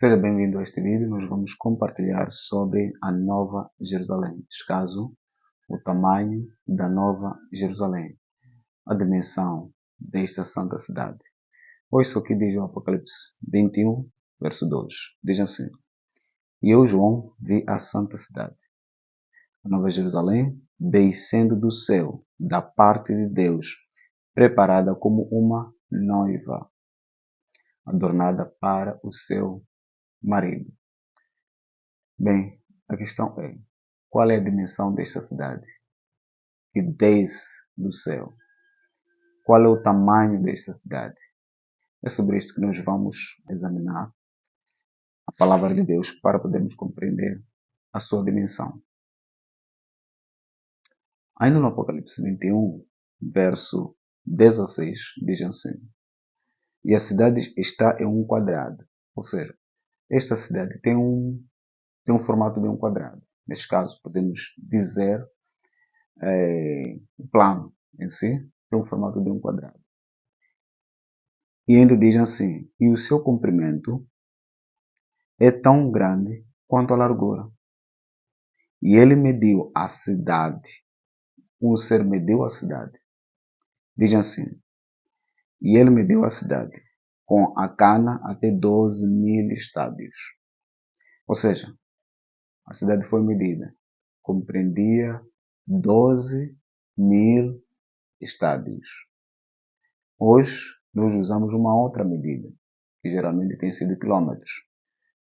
Seja bem-vindo a este vídeo. Nós vamos compartilhar sobre a Nova Jerusalém. Neste caso, o tamanho da Nova Jerusalém, a dimensão desta santa cidade. Ouça o que diz o Apocalipse 21, verso 2. Diz assim: E eu, João, vi a santa cidade, a Nova Jerusalém, descendo do céu, da parte de Deus, preparada como uma noiva, adornada para o seu marido. Bem, a questão é, qual é a dimensão desta cidade que desce do céu? Qual é o tamanho desta cidade? É sobre isto que nós vamos examinar a palavra de Deus para podermos compreender a sua dimensão. Ainda no Apocalipse 21, verso 16, diz assim: E a cidade está em um quadrado. Ou seja, esta cidade tem um formato de um quadrado. Neste caso, podemos dizer o plano em si tem um formato de um quadrado. E ainda diz assim: e o seu comprimento é tão grande quanto a largura. E ele mediu a cidade. O ser mediu a cidade. Diz assim: e ele mediu a cidade com a cana até 12.000 estádios. Ou seja, a cidade foi medida. Compreendia 12.000 estádios. Hoje, nós usamos uma outra medida, que geralmente tem sido quilômetros.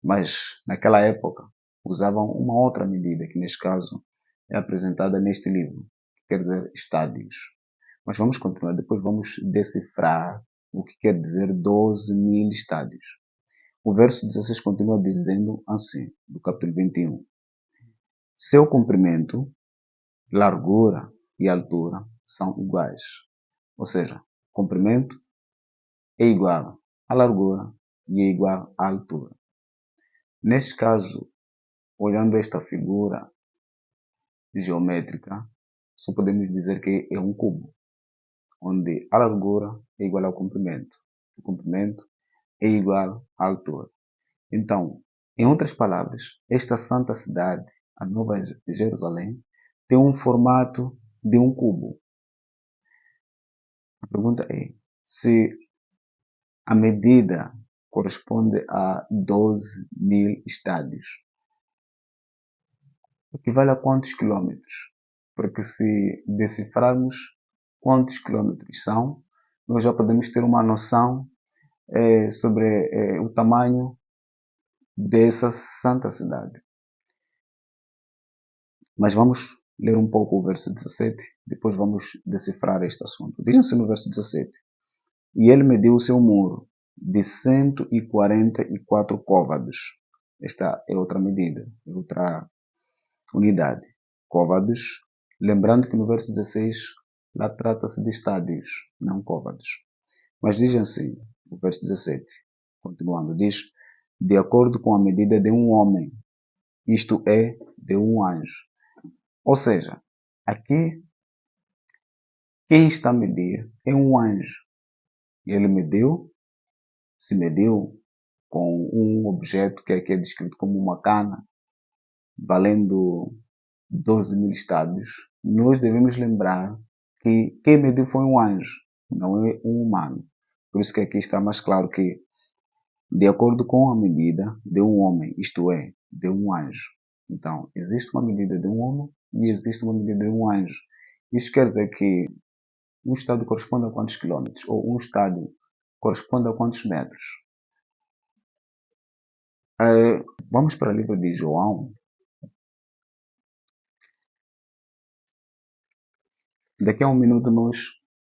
Mas, naquela época, usavam uma outra medida, que neste caso é apresentada neste livro, que quer dizer estádios. Mas vamos continuar, depois vamos decifrar o que quer dizer 12.000 estádios. O verso 16 continua dizendo assim, do capítulo 21. Seu comprimento, largura e altura são iguais. Ou seja, comprimento é igual à largura e é igual à altura. Neste caso, olhando esta figura geométrica, só podemos dizer que é um cubo, onde a largura é igual ao comprimento, o comprimento é igual à altura. Então, em outras palavras, esta santa cidade, a Nova Jerusalém, tem um formato de um cubo. A pergunta é se a medida corresponde a 12.000 estádios. Equivale a quantos quilômetros? Porque se decifrarmos quantos quilômetros são, nós já podemos ter uma noção sobre o tamanho dessa santa cidade. Mas vamos ler um pouco o verso 17, depois vamos decifrar este assunto. Diz assim no verso 17: E ele mediu o seu muro de 144 côvados. Esta é outra medida, é outra unidade. Côvados, lembrando que no verso 16 lá trata-se de estádios, não côvados. Mas diz assim, o verso 17, continuando, diz: de acordo com a medida de um homem, isto é, de um anjo. Ou seja, aqui, quem está a medir é um anjo. E ele se mediu com um objeto que aqui é descrito como uma cana, valendo 12.000 estádios. Nós devemos lembrar que quem mediu foi um anjo, não é um humano. Por isso que aqui está mais claro que, de acordo com a medida de um homem, isto é, de um anjo. Então, existe uma medida de um homem e existe uma medida de um anjo. Isso quer dizer que um estádio corresponde a quantos quilômetros? Ou um estádio corresponde a quantos metros? Vamos para o livro de João. Daqui a um minuto nós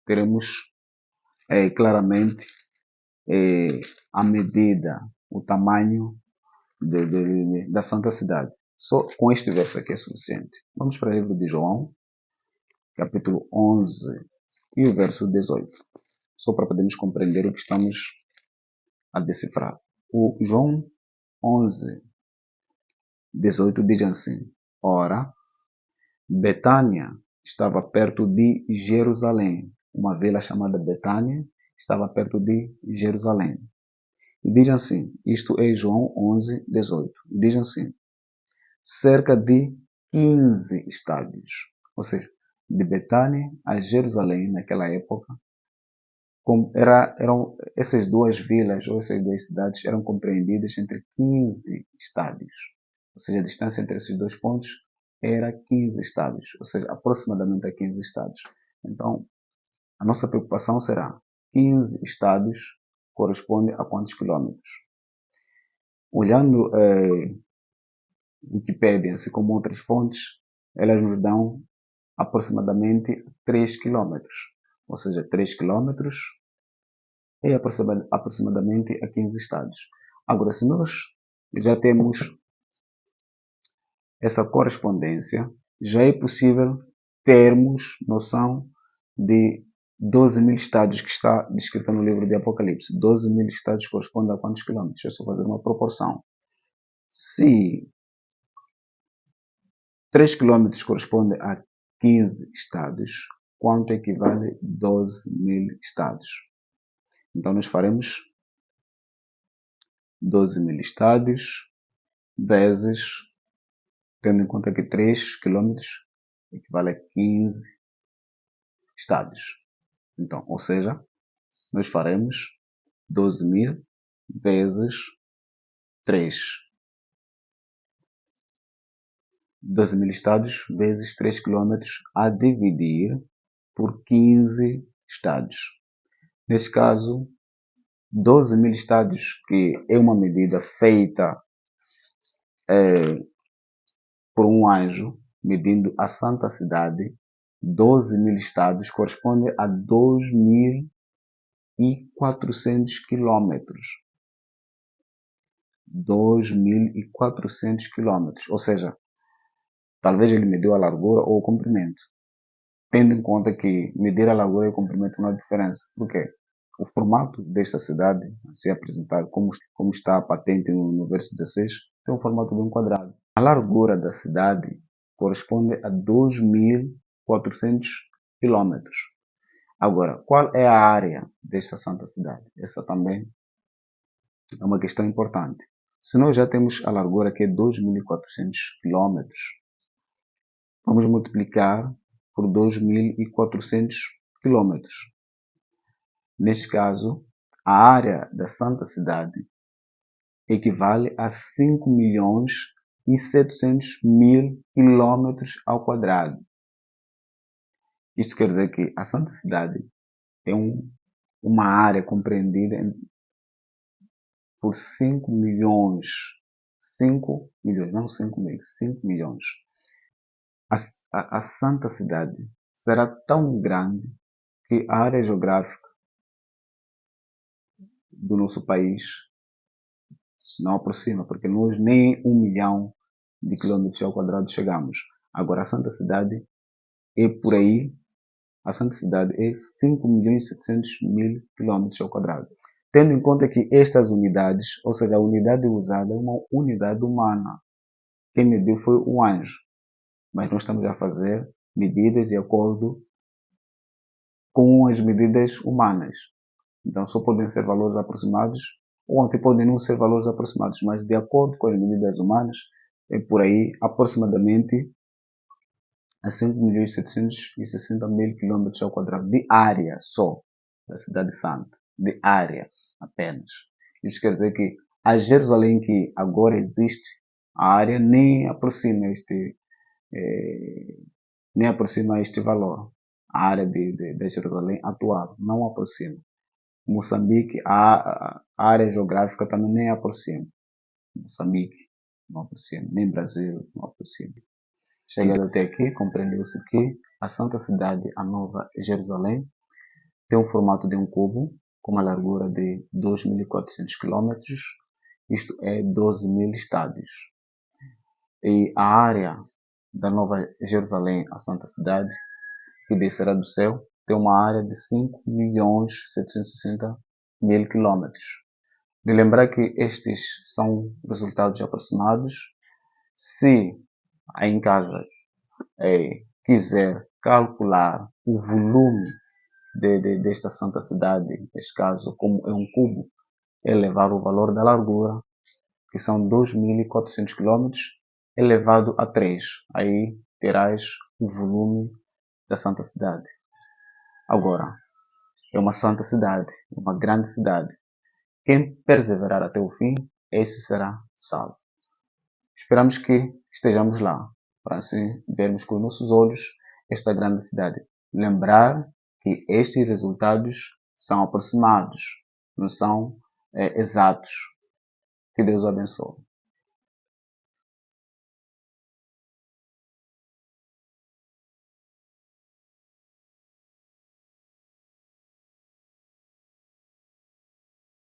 teremos claramente a medida, o tamanho da Santa Cidade. Só com este verso aqui é suficiente. Vamos para o livro de João, capítulo 11 e o verso 18. Só para podermos compreender o que estamos a decifrar. O João 11, 18 diz assim: Ora, Betânia estava perto de Jerusalém. Uma vila chamada Betânia estava perto de Jerusalém. Diz assim, isto é João 11, 18. Diz assim, cerca de 15 estádios. Ou seja, de Betânia a Jerusalém, naquela época, essas duas vilas ou essas duas cidades eram compreendidas entre 15 estádios. Ou seja, a distância entre esses dois pontos era 15 estádios, ou seja, aproximadamente a 15 estádios. Então, a nossa preocupação será 15 estádios corresponde a quantos quilômetros? Olhando Wikipedia, assim como outras fontes, elas nos dão aproximadamente 3 quilômetros. Ou seja, 3 quilômetros é aproximadamente a 15 estádios. Agora, se nós já temos essa correspondência, já é possível termos noção de 12.000 estádios que está descrita no livro de Apocalipse. 12.000 estádios correspondem a quantos quilômetros? É só fazer uma proporção. Se 3 quilômetros corresponde a 15 estádios, quanto equivale 12.000 estádios? Então, nós faremos 12.000 estádios vezes, tendo em conta que 3 quilômetros equivale a 15 estádios. Então, ou seja, nós faremos 12.000 vezes 3. 12.000 estádios vezes 3 quilômetros a dividir por 15 estádios. Neste caso, 12.000 estádios, que é uma medida feita por um anjo, medindo a santa cidade, 12.000 estádios corresponde a 2.400 quilômetros. 2.400 quilômetros. Ou seja, talvez ele mediu a largura ou o comprimento. Tendo em conta que medir a largura e o comprimento não há diferença. Por quê? O formato desta cidade, a ser apresentado como está patente no verso 16, tem um formato de um quadrado. A largura da cidade corresponde a 2.400 quilômetros. Agora, qual é a área desta santa cidade? Essa também é uma questão importante. Se nós já temos a largura que é 2.400 quilômetros, vamos multiplicar por 2.400 quilômetros. Neste caso, a área da santa cidade equivale a 5.700.000 quilômetros ao quadrado. Isto quer dizer que a santa cidade é uma área compreendida por 5 milhões. 5 milhões, não 5 mil, 5 milhões. A santa cidade será tão grande que a área geográfica do nosso país não aproxima, porque nós nem 1 milhão de quilômetros ao quadrado chegamos. Agora, a santa cidade é por aí, a santa cidade é 5.700.000 quilômetros ao quadrado. Tendo em conta que estas unidades, ou seja, a unidade usada é uma unidade humana. Quem mediu foi um anjo. Mas nós estamos a fazer medidas de acordo com as medidas humanas. Então, só podem ser valores aproximados, ou até podem não ser valores aproximados, mas de acordo com as medidas humanas, é por aí aproximadamente a 5.760.000 quilômetros ao quadrado de área só da cidade santa, de área apenas. Isso quer dizer que a Jerusalém que agora existe, a área nem aproxima este valor. A área de Jerusalém atual não aproxima. Moçambique, a área geográfica também nem aproxima. Moçambique não aproxima, nem Brasil não aproxima. Chegando até aqui, compreendeu-se que a santa cidade, a Nova Jerusalém, tem o formato de um cubo, com uma largura de 2.400 km, isto é 12.000 estádios. E a área da Nova Jerusalém, a santa cidade, que descerá do céu, tem uma área de 5.760.000 km. De lembrar que estes são resultados aproximados. Se aí em casa quiser calcular o volume desta santa cidade, neste caso, como é um cubo, elevar o valor da largura, que são 2.400 km, elevado a 3. Aí terás o volume da Santa Cidade. Agora, é uma santa cidade, uma grande cidade. Quem perseverar até o fim, esse será salvo. Esperamos que estejamos lá, para assim vermos com os nossos olhos esta grande cidade. Lembrar que estes resultados são aproximados, não são exatos. Que Deus o abençoe.